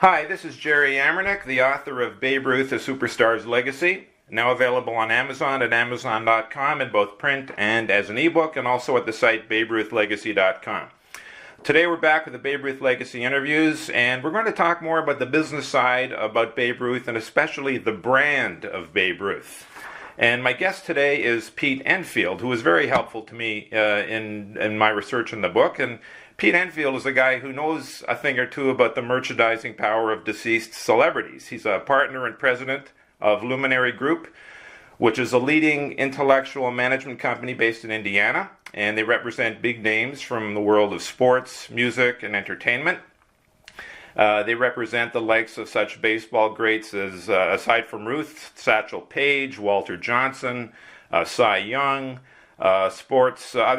Hi, this is Jerry Amernick, the author of Babe Ruth, A Superstar's Legacy, now available on Amazon at Amazon.com in both print and as an ebook, and also at the site BabeRuthLegacy.com. Today we're back with the Babe Ruth Legacy interviews, and we're going to talk more about the business side about Babe Ruth, and especially the brand of Babe Ruth. And my guest today is Pete Enfield, who was very helpful to me in my research in the book. And Pete Enfield is a guy who knows a thing or two about the merchandising power of deceased celebrities. He's a partner and president of Luminary Group, which is a leading intellectual management company based in Indiana, and they represent big names from the world of sports, music, and entertainment. They represent the likes of such baseball greats as, aside from Ruth, Satchel Paige, Walter Johnson, Cy Young, other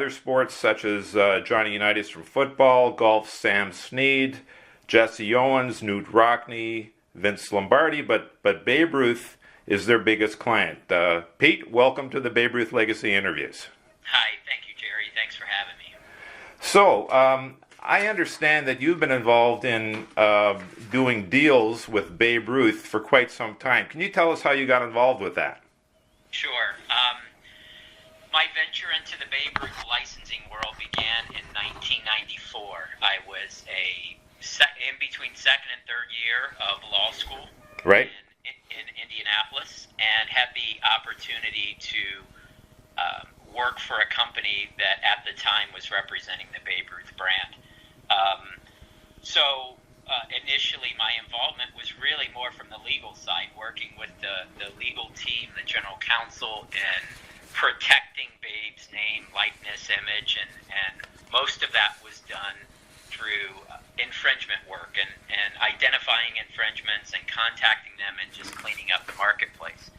sports such as Johnny Unitas from football, golf Sam Snead, Jesse Owens, Knute Rockne, Vince Lombardi, but Babe Ruth is their biggest client. Pete, welcome to the Babe Ruth Legacy interviews. Hi, thank you, Jerry. Thanks for having me. So, I understand that you've been involved in doing deals with Babe Ruth for quite some time. Can you tell us how you got involved with that? Sure. My venture into the Babe Ruth licensing world began in 1994. I was in between second and third year of law school Right. in Indianapolis, and had the opportunity to work for a company that at the time was representing the Babe Ruth brand. So initially my involvement was really more from the legal side, working with the legal team, the general counsel, and protecting Babe's name, likeness, image, and most of that was done through infringement work and identifying infringements and contacting them and just cleaning up the marketplace.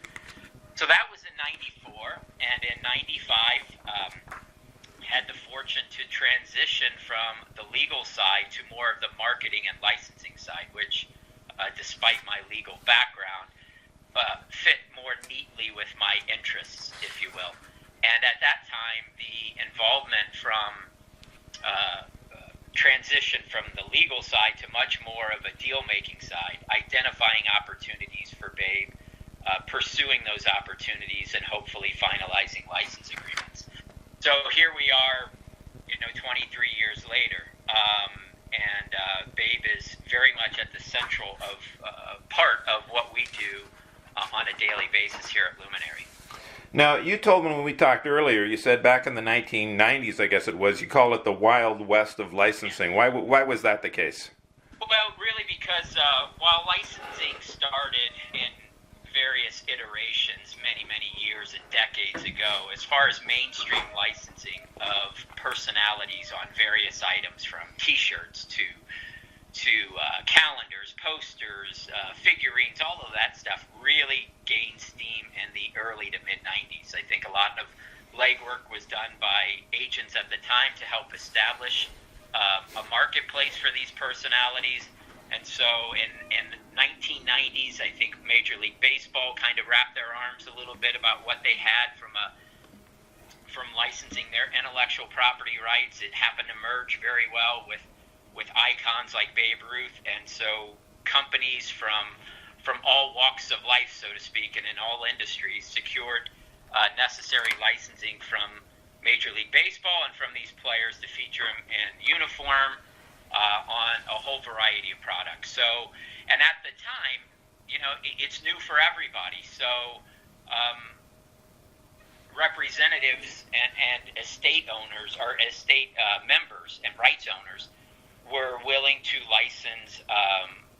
So that was in 94, and in 95 had the fortune to transition from the legal side to more of the marketing and licensing side, which despite my legal background fit more neatly with my interests, if you will. And at that time, the involvement from transition from the legal side to much more of a deal-making side, identifying opportunities for Babe, pursuing those opportunities, and hopefully finalizing license agreements. So here we are, 23 years later, and Babe is very much at the central part of what we do on a daily basis here at Luminary. Now, you told me when we talked earlier, you said back in the 1990s, I guess it was, you call it the Wild West of licensing. Why was that the case? Well, really because while licensing started in various iterations many, many years and decades ago, as far as mainstream licensing of personalities on various items, from T-shirts to calendars, posters, figurines, all of that stuff really gained steam in the early to mid-90s. I think a lot of legwork was done by agents at the time to help establish a marketplace for these personalities. And so in the 1990s, I think Major League Baseball kind of wrapped their arms a little bit about what they had from licensing their intellectual property rights. It happened to merge very well with icons like Babe Ruth, and so companies from all walks of life, so to speak, and in all industries secured necessary licensing from Major League Baseball and from these players to feature them in uniform on a whole variety of products. So, and at the time, it's new for everybody. So representatives and estate owners, or estate members and rights owners, were willing to license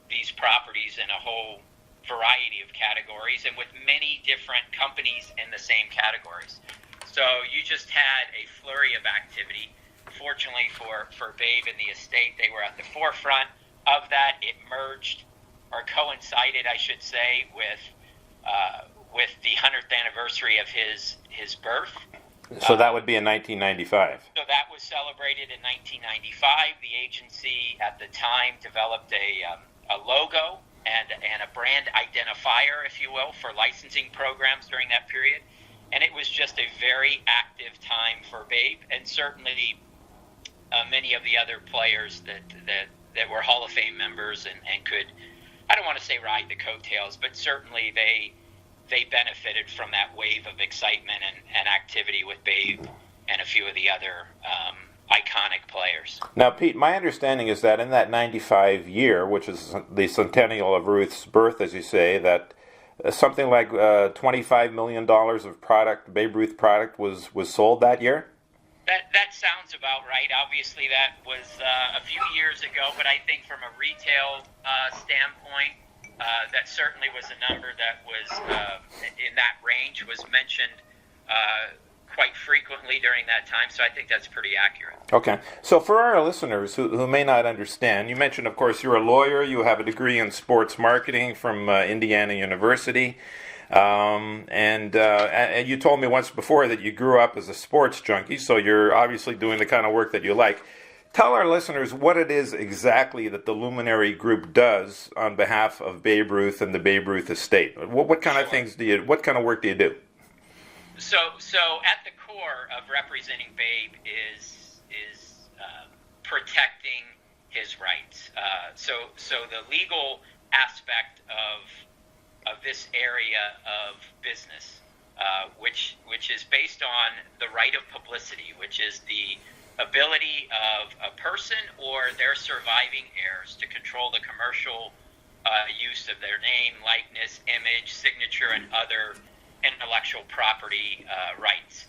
these properties in a whole variety of categories and with many different companies in the same categories. So you just had a flurry of activity. Fortunately for Babe and the estate, they were at the forefront of that. It merged, or coincided, I should say, with the 100th anniversary of his birth. So that would be in 1995. So that was celebrated in 1995. The agency at the time developed a logo and a brand identifier, if you will, for licensing programs during that period. And it was just a very active time for Babe, and certainly many of the other players that were Hall of Fame members and could I don't want to say ride the coattails, but certainly they benefited from that wave of excitement and activity with Babe and a few of the other iconic players. Now, Pete, my understanding is that in that 95 year, which is the centennial of Ruth's birth, as you say, that something like $25 million of product, Babe Ruth product, was sold that year? That sounds about right. Obviously, that was a few years ago, but I think from a retail standpoint, that certainly was a number that was in that range, was mentioned quite frequently during that time, so I think that's pretty accurate. Okay. So for our listeners who may not understand, you mentioned, of course, you're a lawyer, you have a degree in sports marketing from Indiana University, and you told me once before that you grew up as a sports junkie, so you're obviously doing the kind of work that you like. Tell our listeners what it is exactly that the Luminary Group does on behalf of Babe Ruth and the Babe Ruth estate. What kind of things what kind of work do you do? So at the core of representing Babe is protecting his rights. So the legal aspect of this area of business, which is based on the right of publicity, which is the ability of a person or their surviving heirs to control the commercial use of their name, likeness, image, signature, and other intellectual property rights.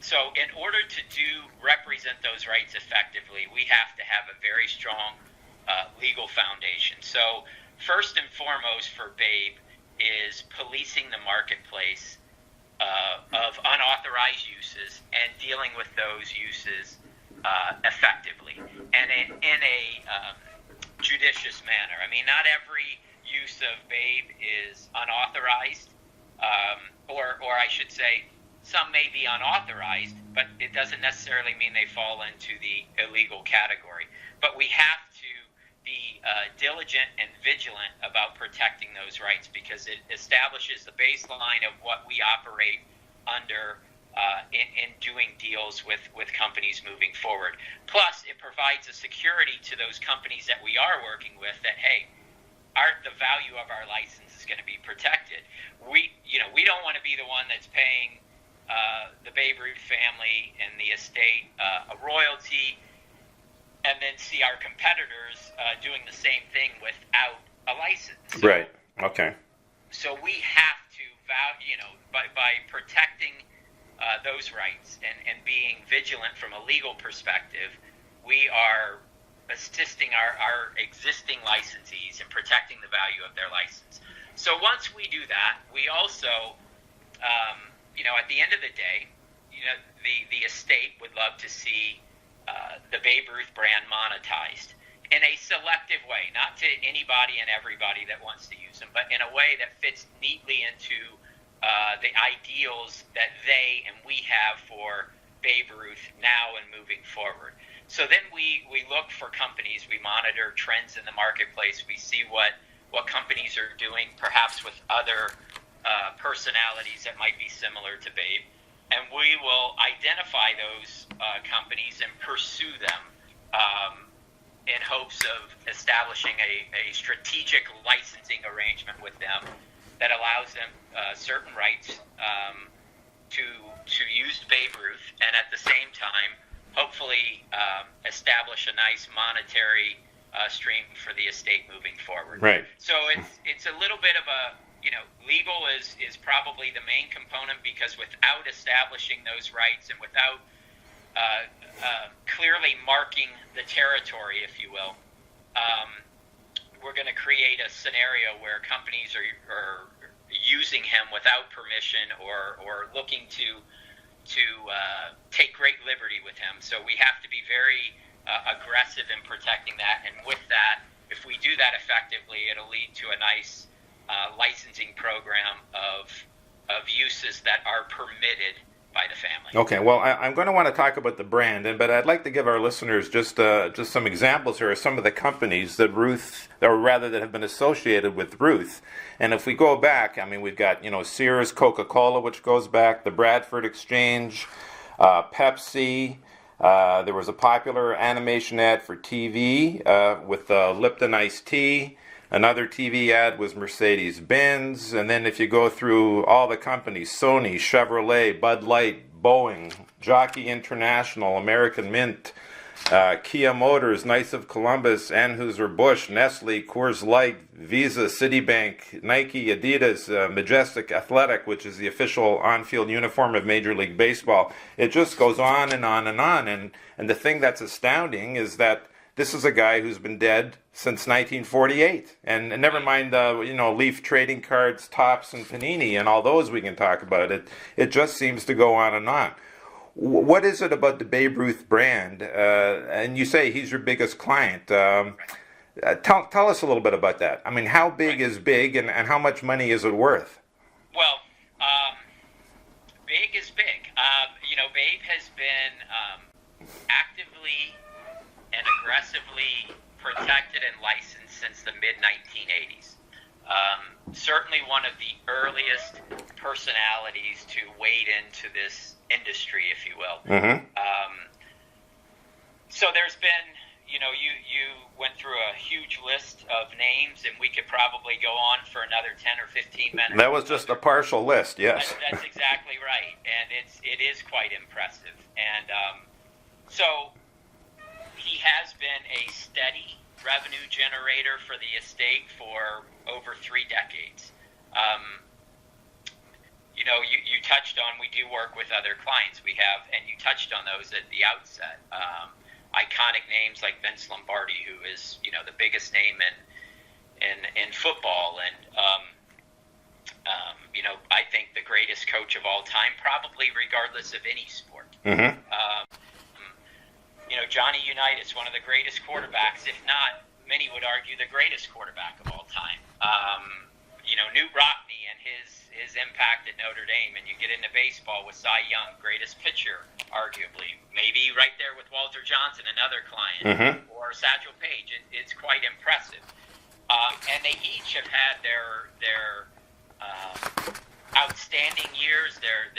So in order to represent those rights effectively, we have to have a very strong legal foundation. So first and foremost for Babe is policing the marketplace of unauthorized uses and dealing with those uses effectively and in a judicious manner. I mean, not every use of Babe is unauthorized, or I should say, some may be unauthorized, but it doesn't necessarily mean they fall into the illegal category. But we have to be diligent and vigilant about protecting those rights because it establishes the baseline of what we operate under in doing deals with companies moving forward. Plus, it provides a security to those companies that we are working with that, hey, the value of our license is going to be protected. We don't want to be the one that's paying the Babe Ruth family and the estate a royalty and then see our competitors doing the same thing without a license. Right. Okay. So we have to by protecting those rights and being vigilant from a legal perspective, we are assisting our existing licensees in protecting the value of their license. So once we do that, we also, at the end of the day, the estate would love to see the Babe Ruth brand monetized in a selective way, not to anybody and everybody that wants to use them, but in a way that fits neatly into the ideals that they and we have for Babe Ruth now and moving forward. So then we look for companies, we monitor trends in the marketplace, we see what companies are doing, perhaps with other personalities that might be similar to Babe, and we will identify those companies and pursue them in hopes of establishing a strategic licensing arrangement with them that allows them certain rights to use Babe Ruth, and at the same time, hopefully establish a nice monetary stream for the estate moving forward. Right. So it's a little bit of a, legal is probably the main component because without establishing those rights and without clearly marking the territory, if you will, we're going to create a scenario where companies are using him without permission or looking to take great liberty with him. So we have to be very aggressive in protecting that. And with that, if we do that effectively, it'll lead to a nice licensing program of uses that are permitted by the family. Okay, well, I'm going to want to talk about the brand, but I'd like to give our listeners just some examples here of some of the companies that that have been associated with Ruth. And if we go back, I mean, we've got, Sears, Coca-Cola, which goes back, the Bradford Exchange, Pepsi. There was a popular animation ad for TV with Lipton iced tea. Another TV ad was Mercedes-Benz. And then if you go through all the companies, Sony, Chevrolet, Bud Light, Boeing, Jockey International, American Mint, Kia Motors, Knights of Columbus, Anheuser-Busch, Nestle, Coors Light, Visa, Citibank, Nike, Adidas, Majestic Athletic, which is the official on-field uniform of Major League Baseball. It just goes on and on and on. And the thing that's astounding is that this is a guy who's been dead since 1948. And never mind, Leaf trading cards, Topps, and Panini, and all those we can talk about. It just seems to go on and on. What is it about the Babe Ruth brand? And you say he's your biggest client. Tell us a little bit about that. I mean, how big is big, and how much money is it worth? Well, big is big. Babe has been actively and aggressively protected and licensed since the mid-1980s. Certainly one of the earliest personalities to wade into this industry, if you will. Mm-hmm. So there's been, you went through a huge list of names, and we could probably go on for another 10 or 15 minutes. That was just a partial list, yes. That's exactly right, and it is quite impressive. And so he has been a steady revenue generator for the estate for over 3 decades. You touched on, we do work with other clients we have, and you touched on those at the outset. Iconic names like Vince Lombardi, who is, the biggest name in football, and, I think the greatest coach of all time, probably regardless of any sport. Mm-hmm. Johnny Unitas, one of the greatest quarterbacks, if not, many would argue, the greatest quarterback of all time. Newt Rockne and his impact at Notre Dame, and you get into baseball with Cy Young, greatest pitcher, arguably. Maybe right there with Walter Johnson, another client, mm-hmm. or Satchel Paige. It's quite impressive. And they each have had their outstanding years, their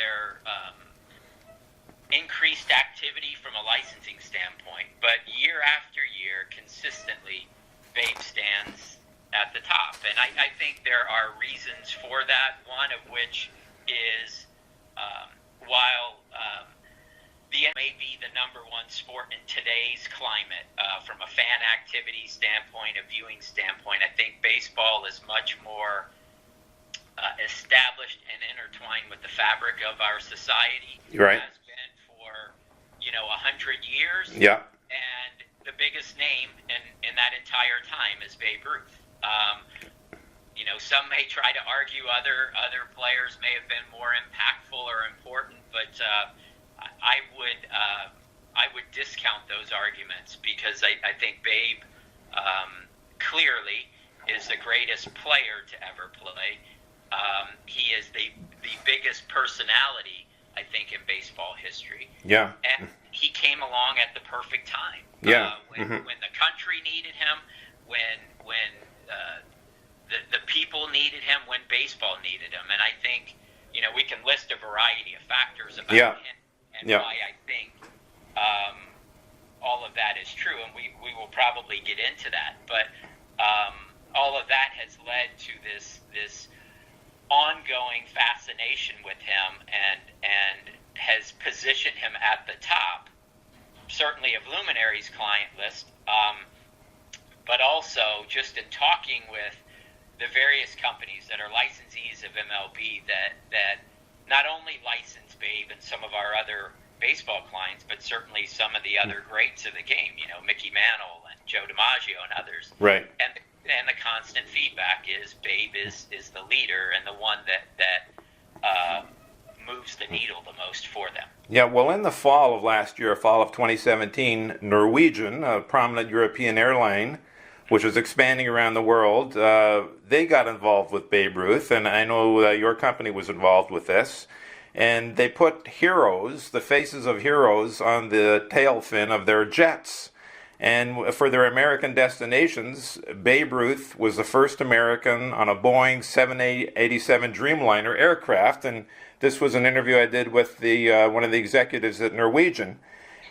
increased activity from a licensing standpoint. But year after year, consistently, Babe stands at the top. And I think there are reasons for that, one of which is while the NBA may be the number one sport in today's climate, from a fan activity standpoint, a viewing standpoint, I think baseball is much more established and intertwined with the fabric of our society. Right. It has been for 100 years. Yeah. And the biggest name in that entire time is Babe Ruth. Some may try to argue other players may have been more impactful or important, but I would discount those arguments, because I think Babe clearly is the greatest player to ever play. He is the biggest personality, I think, in baseball history. Yeah. And he came along at the perfect time. Yeah. When the country needed him, when the people needed him, when baseball needed him. And I think, we can list a variety of factors about him and why I think all of that is true. And we will probably get into that. But all of that has led to this ongoing fascination with him, and has positioned him at the top, certainly of Luminary's client list, but also just in talking with the various companies that are licensees of MLB that not only license Babe and some of our other baseball clients, but certainly some of the other greats of the game, Mickey Mantle and Joe DiMaggio and others. Right. And the constant feedback is Babe is the leader and the one that moves the needle the most for them. Yeah, well, in the fall of last year, fall of 2017, Norwegian, a prominent European airline, which was expanding around the world, they got involved with Babe Ruth, and I know your company was involved with this. And they put heroes, the faces of heroes, on the tail fin of their jets. And for their American destinations, Babe Ruth was the first American on a Boeing 787 Dreamliner aircraft. And this was an interview I did with one of the executives at Norwegian.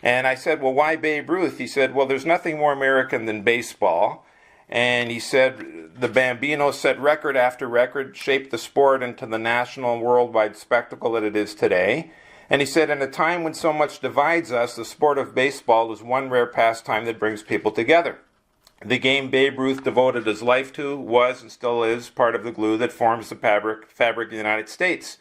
And I said, well, why Babe Ruth? He said, well, there's nothing more American than baseball. And he said the Bambino set record after record, shaped the sport into the national and worldwide spectacle that it is today. And he said, in a time when so much divides us, the sport of baseball is one rare pastime that brings people together. The game Babe Ruth devoted his life to was and still is part of the glue that forms the fabric of the United States.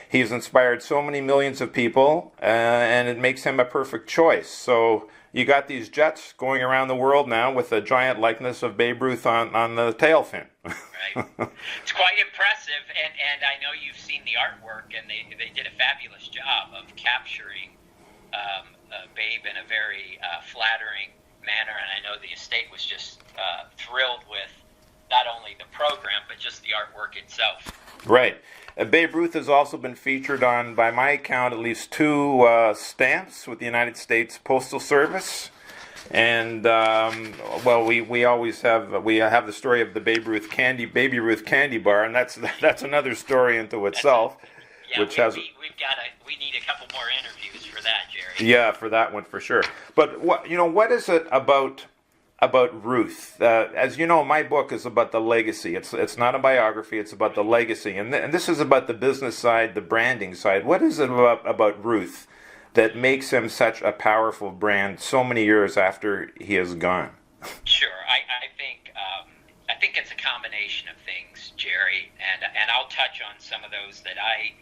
He's inspired so many millions of people, and it makes him a perfect choice. So you got these jets going around the world now with a giant likeness of Babe Ruth on the tail fin. Right. It's quite impressive, and I know you've seen the artwork, and they did a fabulous job of capturing Babe in a very flattering manner, and I know the estate was just thrilled with not only the program, but just the artwork itself. Right. Babe Ruth has also been featured on, by my count, at least 2 stamps with the United States Postal Service. And well, we always have the story of the Baby Ruth candy bar, and that's another story into itself. We need a couple more interviews for that, Jerry. Yeah, for that one for sure. But what is it about Ruth? As you know, my book is about the legacy. It's not a biography. It's about the legacy, and this is about the business side, the branding side. What is it about Ruth that makes him such a powerful brand so many years after he is gone? Sure, I think it's a combination of things, Jerry, and I'll touch on some of those that I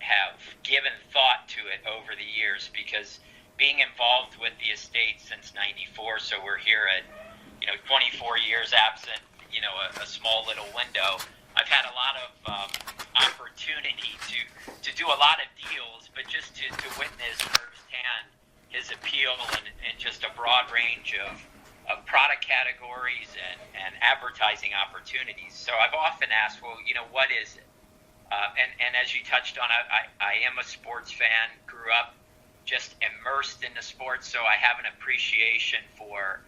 have given thought to it over the years, because being involved with the estate since '94, so we're here at 24 years absent, a small little window. I've had a lot of opportunity to do a lot of deals, but just to witness firsthand his appeal and just a broad range of product categories and advertising opportunities. So I've often asked, well, what is it? And as you touched on, I am a sports fan, grew up just immersed in the sport, so I have an appreciation for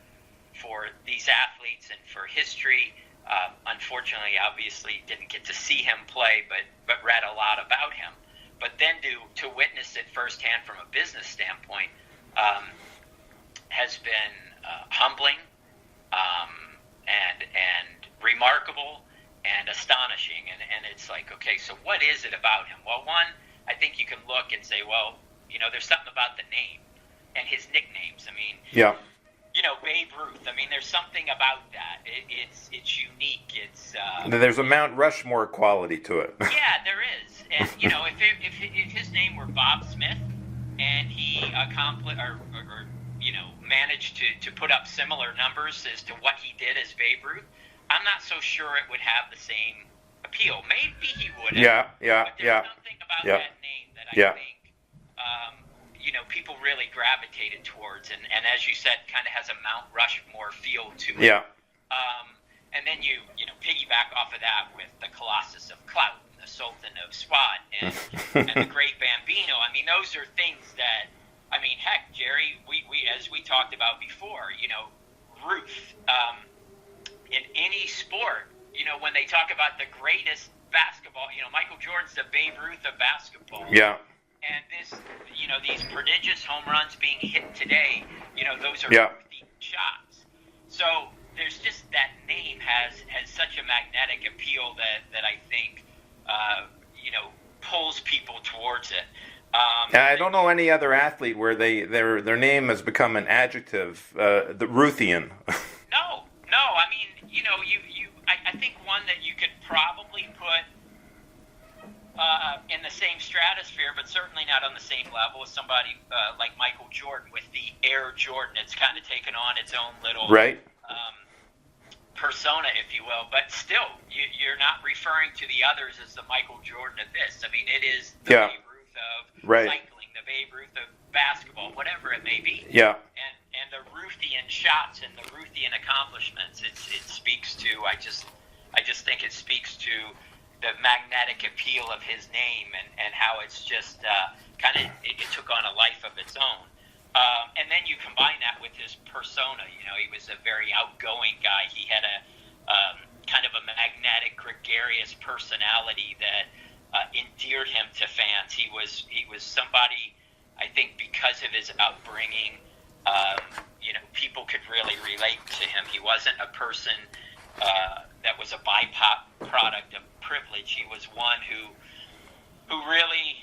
these athletes and for history. Unfortunately, obviously, didn't get to see him play, but read a lot about him. But then to witness it firsthand from a business standpoint has been humbling and remarkable and astonishing. And it's like, okay, so what is it about him? Well, one, I think you can look and say, well, there's something about the name and his nicknames. I mean, yeah. Babe Ruth. I mean, there's something about that. It's unique. There's a Mount Rushmore quality to it. Yeah, there is. And if his name were Bob Smith and he accomplished or managed to put up similar numbers as to what he did as Babe Ruth, I'm not so sure it would have the same appeal. Maybe he would. Yeah. But there's something about that name that I think people really gravitated towards, and as you said, kind of has a Mount Rushmore feel to it. Yeah. And then you piggyback off of that with the Colossus of Clout, and the Sultan of Swat, and the Great Bambino. I mean, those are things that, heck, Jerry, we as we talked about before, Ruth, in any sport, when they talk about the greatest basketball, Michael Jordan's the Babe Ruth of basketball. Yeah. And these prodigious home runs being hit today, those are Ruth shots. So there's just that name has such a magnetic appeal that I think, pulls people towards it. I don't know any other athlete where their name has become an adjective, the Ruthian. No. I mean, I think one that you could probably put in the same stratosphere, but certainly not on the same level as somebody like Michael Jordan with the Air Jordan. It's kind of taken on its own little persona, if you will. But still, you're not referring to the others as the Michael Jordan of this. I mean, it is the Babe Ruth of cycling, the Babe Ruth of basketball, whatever it may be. Yeah. And the Ruthian shots and the Ruthian accomplishments, it speaks to. I just think it speaks to the magnetic appeal of his name and how it's just it took on a life of its own. And then you combine that with his persona. He was a very outgoing guy. He had a kind of a magnetic, gregarious personality that endeared him to fans. He was somebody, I think, because of his upbringing, people people could really relate to him. He wasn't a person that was a byproduct of privilege. He was one who really,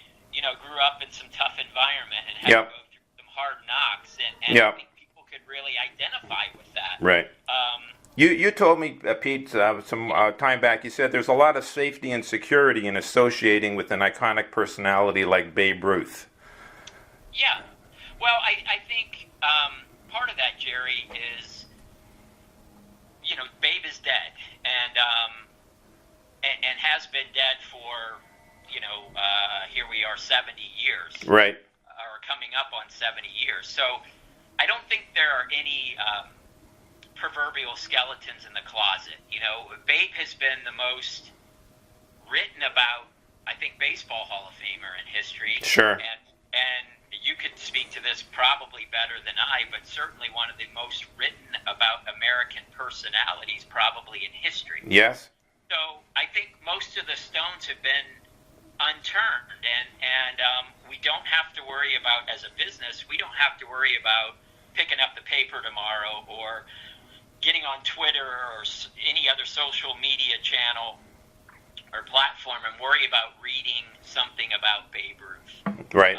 grew up in some tough environment and had to go through some hard knocks, and I think people could really identify with that. Right. You told me, Pete, some time back, you said there's a lot of safety and security in associating with an iconic personality like Babe Ruth. Yeah. Well, I think part of that, Jerry, is, Babe is dead, and has been dead for, here we are 70 years. Right. Or coming up on 70 years. So I don't think there are any proverbial skeletons in the closet. Babe has been the most written about, I think, baseball Hall of Famer in history. Sure. And you could speak to this probably better than I, but certainly one of the most written about American personalities probably in history. Yes. So I think most of the stones have been unturned, and we don't have to worry about, as a business, we don't have to worry about picking up the paper tomorrow or getting on Twitter or any other social media channel or platform and worry about reading something about Babe Ruth. Right.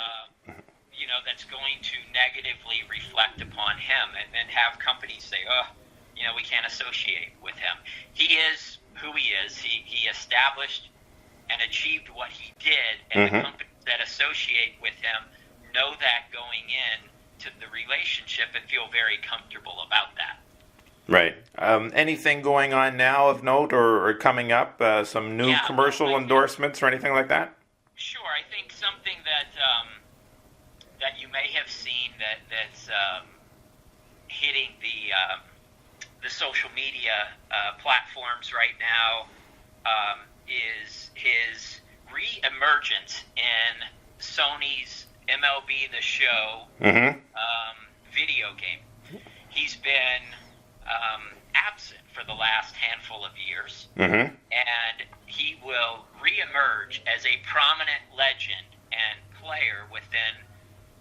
That's going to negatively reflect upon him, and have companies say, we can't associate with him. He is who he is. He established and achieved what he did, and the companies that associate with him know that going in to the relationship and feel very comfortable about that. Right. Anything going on now of note or coming up? Some new commercial endorsements or anything like that? Sure. I think something that that you may have seen that's hitting the social media platforms right now is his re-emergence in Sony's MLB The Show video game. He's been absent for the last handful of years, and he will re-emerge as a prominent legend and player within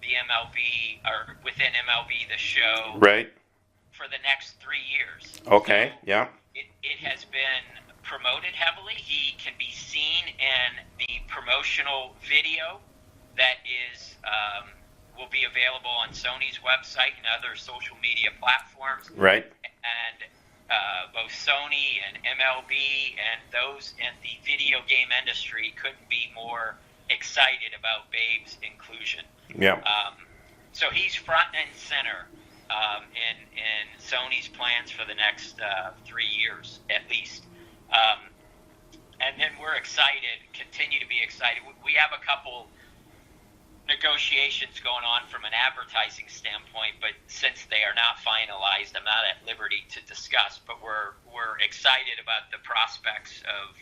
the MLB, or within MLB The Show, right, for the next 3 years. Okay, so yeah. It has been promoted heavily. He can be seen in the promotional video that is will be available on Sony's website and other social media platforms. Right. And both Sony and MLB and those in the video game industry couldn't be more excited about Babe's inclusion. Yeah. So he's front and center in Sony's plans for the next 3 years at least. And then we're excited, continue to be excited. We have a couple negotiations going on from an advertising standpoint, but since they are not finalized, I'm not at liberty to discuss. But we're excited about the prospects of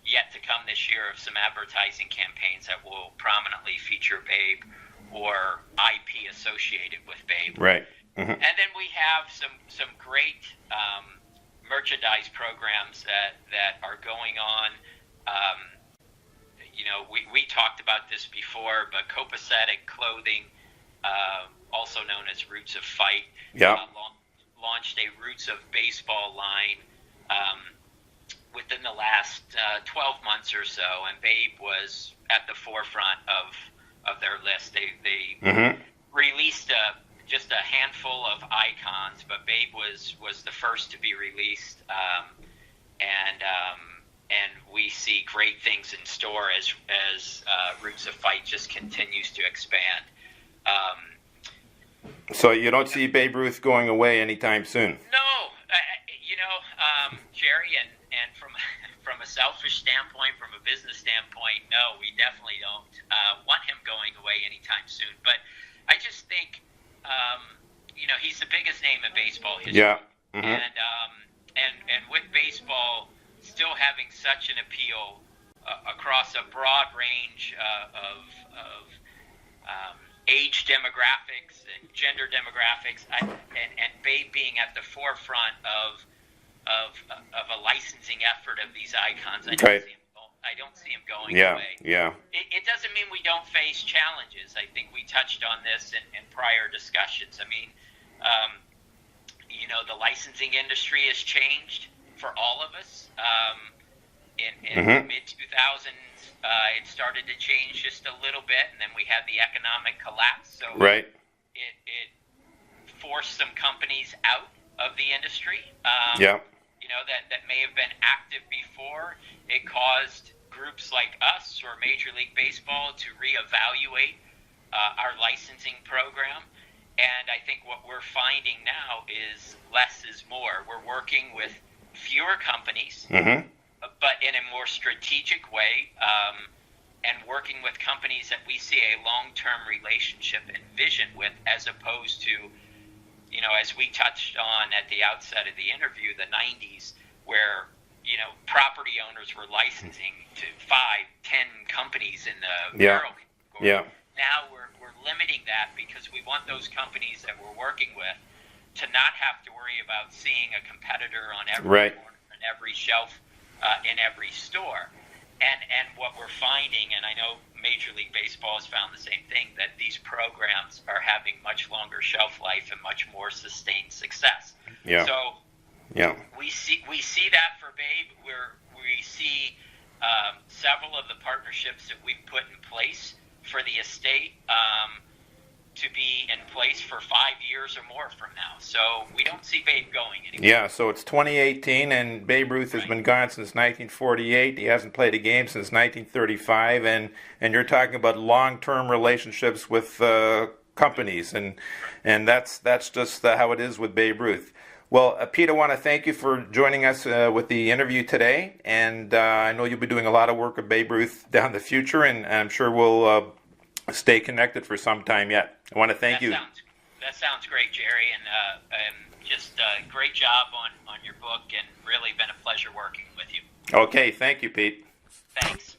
yet to come this year of some advertising campaigns that will prominently feature Babe or IP associated with Babe. Right. And then we have some great merchandise programs that are going on. We talked about this before, but copacetic clothing, also known as Roots of Fight, launched a Roots of Baseball line within the last 12 months or so, and Babe was at the forefront of their list. They released just a handful of icons, but Babe was the first to be released, and we see great things in store as Roots of Fight just continues to expand. So you don't see Babe Ruth going away anytime soon? No, Jerry, and from a selfish standpoint, from a business standpoint, no, we definitely don't want him going away anytime soon. But I just think, he's the biggest name in baseball history. Yeah. And with baseball still having such an appeal across a broad range of age demographics and gender demographics, and Babe being at the forefront of a licensing effort of these icons, I don't see him going away. Yeah. It doesn't mean we don't face challenges. I think we touched on this in prior discussions. I mean, the licensing industry has changed for all of us. In Mm-hmm. the mid-2000s, it started to change just a little bit, and then we had the economic collapse. So Right. it forced some companies out of the industry. Yeah. That may have been active before. It caused groups like us or Major League Baseball to reevaluate our licensing program. And I think what we're finding now is less is more. We're working with fewer companies, Mm-hmm. but in a more strategic way, and working with companies that we see a long-term relationship and vision with, as opposed to, as we touched on at the outset of the interview, the 90s, where, property owners were licensing to 5-10 companies in the Yeah. barrel category. Yeah. Now we're limiting that because we want those companies that we're working with to not have to worry about seeing a competitor on every Right. corner and every shelf in every store. And what we're finding, and I know Major League Baseball has found the same thing, that these programs are having much longer shelf life and much more sustained success. Yeah. So Yeah. we see that for Babe. We see several of the partnerships that we've put in place for the estate to be in place for 5 years or more from now. So we don't see Babe going anywhere. Yeah, so it's 2018, and Babe Ruth has been gone since 1948. He hasn't played a game since 1935, and you're talking about long-term relationships with companies, and that's just how it is with Babe Ruth. Well, Pete, I want to thank you for joining us with the interview today, and I know you'll be doing a lot of work with Babe Ruth down the future, and I'm sure we'll stay connected for some time yet. I want to thank you. That sounds great, Jerry, and just great job on your book, and really been a pleasure working with you. Okay, thank you, Pete. Thanks.